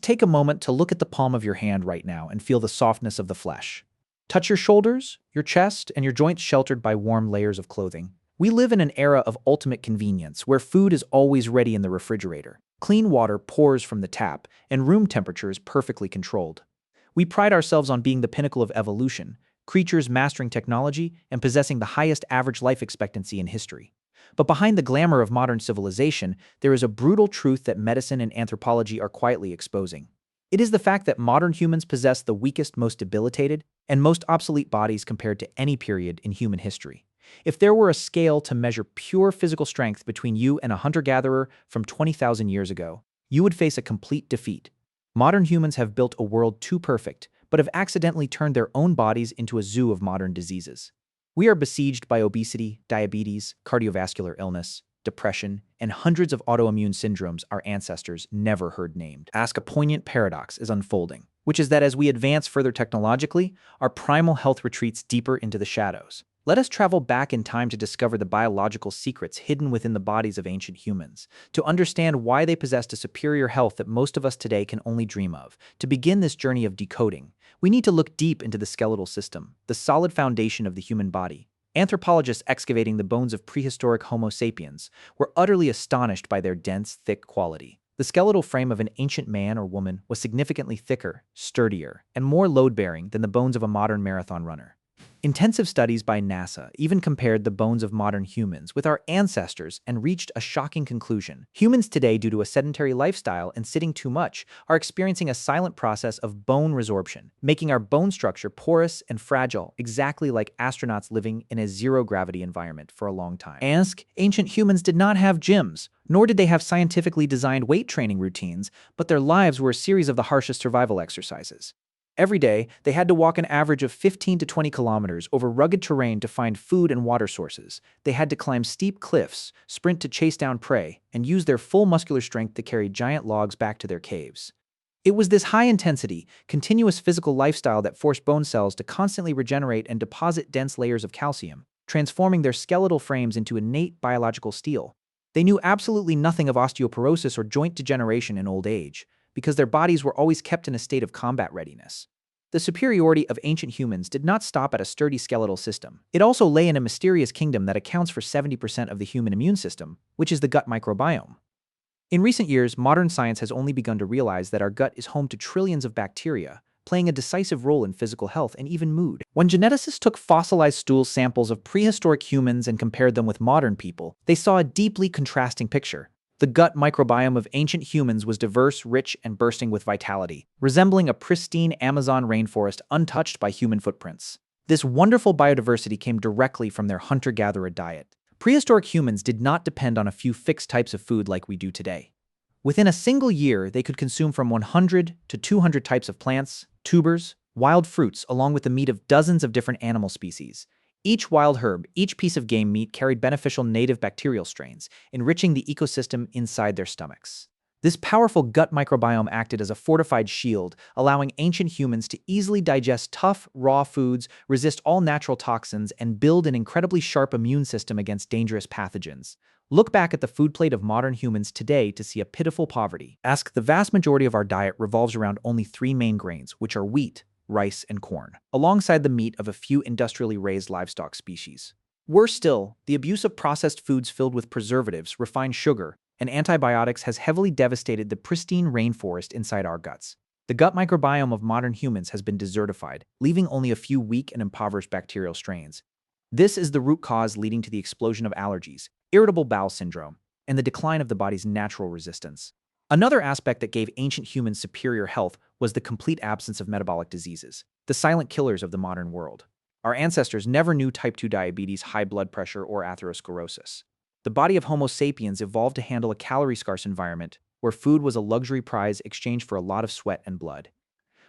Take a moment to look at the palm of your hand right now and feel the softness of the flesh. Touch your shoulders, your chest, and your joints sheltered by warm layers of clothing. We live in an era of ultimate convenience where food is always ready in the refrigerator. Clean water pours from the tap, and room temperature is perfectly controlled. We pride ourselves on being the pinnacle of evolution, creatures mastering technology and possessing the highest average life expectancy in history. But behind the glamour of modern civilization, there is a brutal truth that medicine and anthropology are quietly exposing. It is the fact that modern humans possess the weakest, most debilitated, and most obsolete bodies compared to any period in human history. If there were a scale to measure pure physical strength between you and a hunter-gatherer from 20,000 years ago, you would face a complete defeat. Modern humans have built a world too perfect, but have accidentally turned their own bodies into a zoo of modern diseases. We are besieged by obesity, diabetes, cardiovascular illness, depression, and hundreds of autoimmune syndromes our ancestors never heard named. A poignant paradox is unfolding, which is that as we advance further technologically, our primal health retreats deeper into the shadows. Let us travel back in time to discover the biological secrets hidden within the bodies of ancient humans, to understand why they possessed a superior health that most of us today can only dream of. To begin this journey of decoding, we need to look deep into the skeletal system, the solid foundation of the human body. Anthropologists excavating the bones of prehistoric Homo sapiens were utterly astonished by their dense, thick quality. The skeletal frame of an ancient man or woman was significantly thicker, sturdier, and more load-bearing than the bones of a modern marathon runner. Intensive studies by NASA even compared the bones of modern humans with our ancestors and reached a shocking conclusion. Humans today, due to a sedentary lifestyle and sitting too much, are experiencing a silent process of bone resorption, making our bone structure porous and fragile, exactly like astronauts living in a zero-gravity environment for a long time. Ancient humans did not have gyms, nor did they have scientifically designed weight training routines, but their lives were a series of the harshest survival exercises. Every day, they had to walk an average of 15 to 20 kilometers over rugged terrain to find food and water sources. They had to climb steep cliffs, sprint to chase down prey, and use their full muscular strength to carry giant logs back to their caves. It was this high-intensity, continuous physical lifestyle that forced bone cells to constantly regenerate and deposit dense layers of calcium, transforming their skeletal frames into innate biological steel. They knew absolutely nothing of osteoporosis or joint degeneration in old age, because their bodies were always kept in a state of combat readiness. The superiority of ancient humans did not stop at a sturdy skeletal system. It also lay in a mysterious kingdom that accounts for 70% of the human immune system, which is the gut microbiome. In recent years, modern science has only begun to realize that our gut is home to trillions of bacteria, playing a decisive role in physical health and even mood. When geneticists took fossilized stool samples of prehistoric humans and compared them with modern people, they saw a deeply contrasting picture. The gut microbiome of ancient humans was diverse, rich, and bursting with vitality, resembling a pristine Amazon rainforest untouched by human footprints. This wonderful biodiversity came directly from their hunter-gatherer diet. Prehistoric humans did not depend on a few fixed types of food like we do today. Within a single year, they could consume from 100 to 200 types of plants, tubers, wild fruits, along with the meat of dozens of different animal species. Each wild herb, each piece of game meat carried beneficial native bacterial strains, enriching the ecosystem inside their stomachs. This powerful gut microbiome acted as a fortified shield, allowing ancient humans to easily digest tough, raw foods, resist all natural toxins, and build an incredibly sharp immune system against dangerous pathogens. Look back at the food plate of modern humans today to see a pitiful poverty. The vast majority of our diet revolves around only three main grains, which are wheat, rice, and corn, alongside the meat of a few industrially raised livestock species. Worse still, the abuse of processed foods filled with preservatives, refined sugar, and antibiotics has heavily devastated the pristine rainforest inside our guts. The gut microbiome of modern humans has been desertified, leaving only a few weak and impoverished bacterial strains. This is the root cause leading to the explosion of allergies, irritable bowel syndrome, and the decline of the body's natural resistance. Another aspect that gave ancient humans superior health was the complete absence of metabolic diseases, the silent killers of the modern world. Our ancestors never knew type 2 diabetes, high blood pressure, or atherosclerosis. The body of Homo sapiens evolved to handle a calorie-scarce environment where food was a luxury prize exchanged for a lot of sweat and blood.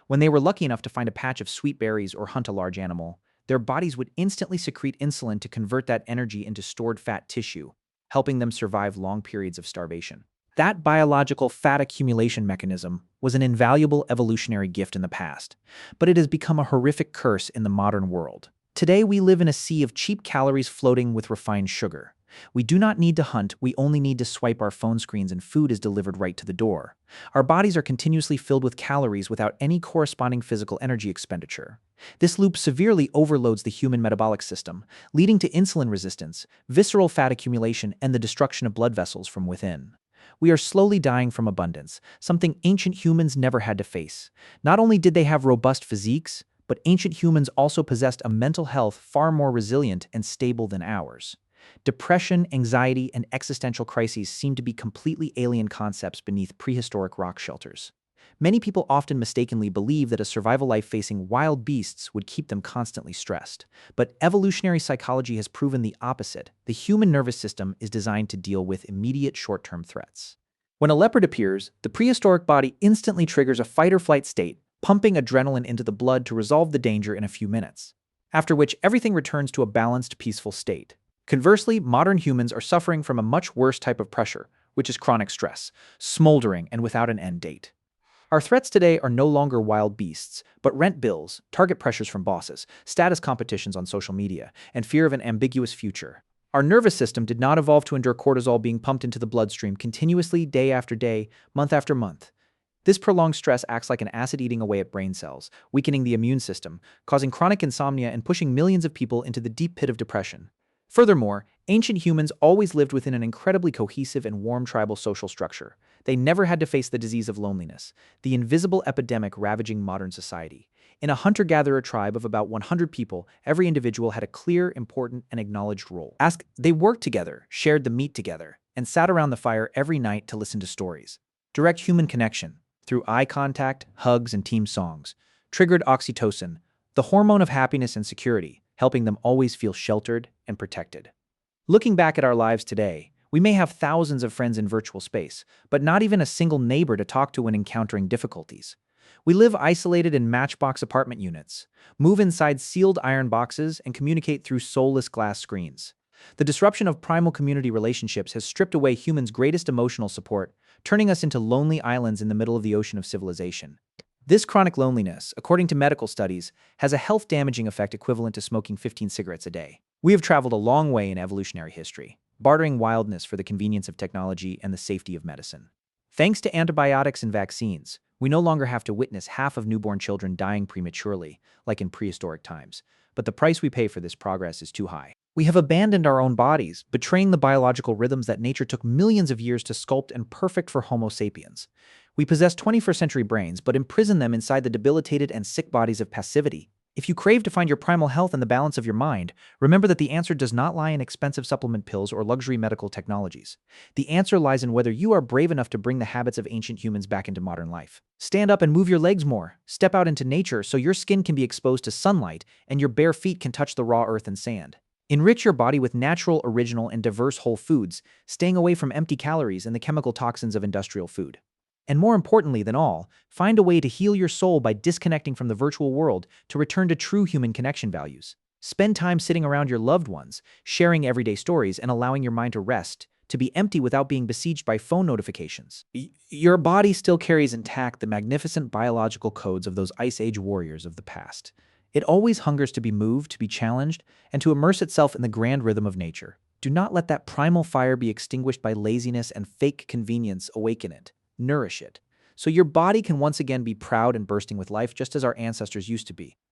When they were lucky enough to find a patch of sweet berries or hunt a large animal, their bodies would instantly secrete insulin to convert that energy into stored fat tissue, helping them survive long periods of starvation. That biological fat accumulation mechanism was an invaluable evolutionary gift in the past, but it has become a horrific curse in the modern world. Today, we live in a sea of cheap calories floating with refined sugar. We do not need to hunt, we only need to swipe our phone screens and food is delivered right to the door. Our bodies are continuously filled with calories without any corresponding physical energy expenditure. This loop severely overloads the human metabolic system, leading to insulin resistance, visceral fat accumulation, and the destruction of blood vessels from within. We are slowly dying from abundance, something ancient humans never had to face. Not only did they have robust physiques, but ancient humans also possessed a mental health far more resilient and stable than ours. Depression, anxiety, and existential crises seem to be completely alien concepts beneath prehistoric rock shelters. Many people often mistakenly believe that a survival life facing wild beasts would keep them constantly stressed. But evolutionary psychology has proven the opposite. The human nervous system is designed to deal with immediate short-term threats. When a leopard appears, the prehistoric body instantly triggers a fight-or-flight state, pumping adrenaline into the blood to resolve the danger in a few minutes, after which everything returns to a balanced, peaceful state. Conversely, modern humans are suffering from a much worse type of pressure, which is chronic stress, smoldering and without an end date. Our threats today are no longer wild beasts, but rent bills, target pressures from bosses, status competitions on social media, and fear of an ambiguous future. Our nervous system did not evolve to endure cortisol being pumped into the bloodstream continuously day after day, month after month. This prolonged stress acts like an acid eating away at brain cells, weakening the immune system, causing chronic insomnia and pushing millions of people into the deep pit of depression. Furthermore, ancient humans always lived within an incredibly cohesive and warm tribal social structure. They never had to face the disease of loneliness, the invisible epidemic ravaging modern society. In a hunter-gatherer tribe of about 100 people, every individual had a clear, important, and acknowledged role. They worked together, shared the meat together, and sat around the fire every night to listen to stories. Direct human connection, through eye contact, hugs, and team songs, triggered oxytocin, the hormone of happiness and security, helping them always feel sheltered and protected. Looking back at our lives today, we may have thousands of friends in virtual space, but not even a single neighbor to talk to when encountering difficulties. We live isolated in matchbox apartment units, move inside sealed iron boxes, and communicate through soulless glass screens. The disruption of primal community relationships has stripped away humans' greatest emotional support, turning us into lonely islands in the middle of the ocean of civilization. This chronic loneliness, according to medical studies, has a health-damaging effect equivalent to smoking 15 cigarettes a day. We have traveled a long way in evolutionary history, bartering wildness for the convenience of technology and the safety of medicine. Thanks to antibiotics and vaccines, we no longer have to witness half of newborn children dying prematurely, like in prehistoric times. But the price we pay for this progress is too high. We have abandoned our own bodies, betraying the biological rhythms that nature took millions of years to sculpt and perfect for Homo sapiens. We possess 21st century brains, but imprison them inside the debilitated and sick bodies of passivity. If you crave to find your primal health in the balance of your mind, remember that the answer does not lie in expensive supplement pills or luxury medical technologies. The answer lies in whether you are brave enough to bring the habits of ancient humans back into modern life. Stand up and move your legs more. Step out into nature so your skin can be exposed to sunlight and your bare feet can touch the raw earth and sand. Enrich your body with natural, original, and diverse whole foods, staying away from empty calories and the chemical toxins of industrial food. And more importantly than all, find a way to heal your soul by disconnecting from the virtual world to return to true human connection values. Spend time sitting around your loved ones, sharing everyday stories, and allowing your mind to rest, to be empty without being besieged by phone notifications. Your body still carries intact the magnificent biological codes of those Ice Age warriors of the past. It always hungers to be moved, to be challenged, and to immerse itself in the grand rhythm of nature. Do not let that primal fire be extinguished by laziness and fake convenience. Awaken it. Nourish it, so your body can once again be proud and bursting with life just as our ancestors used to be.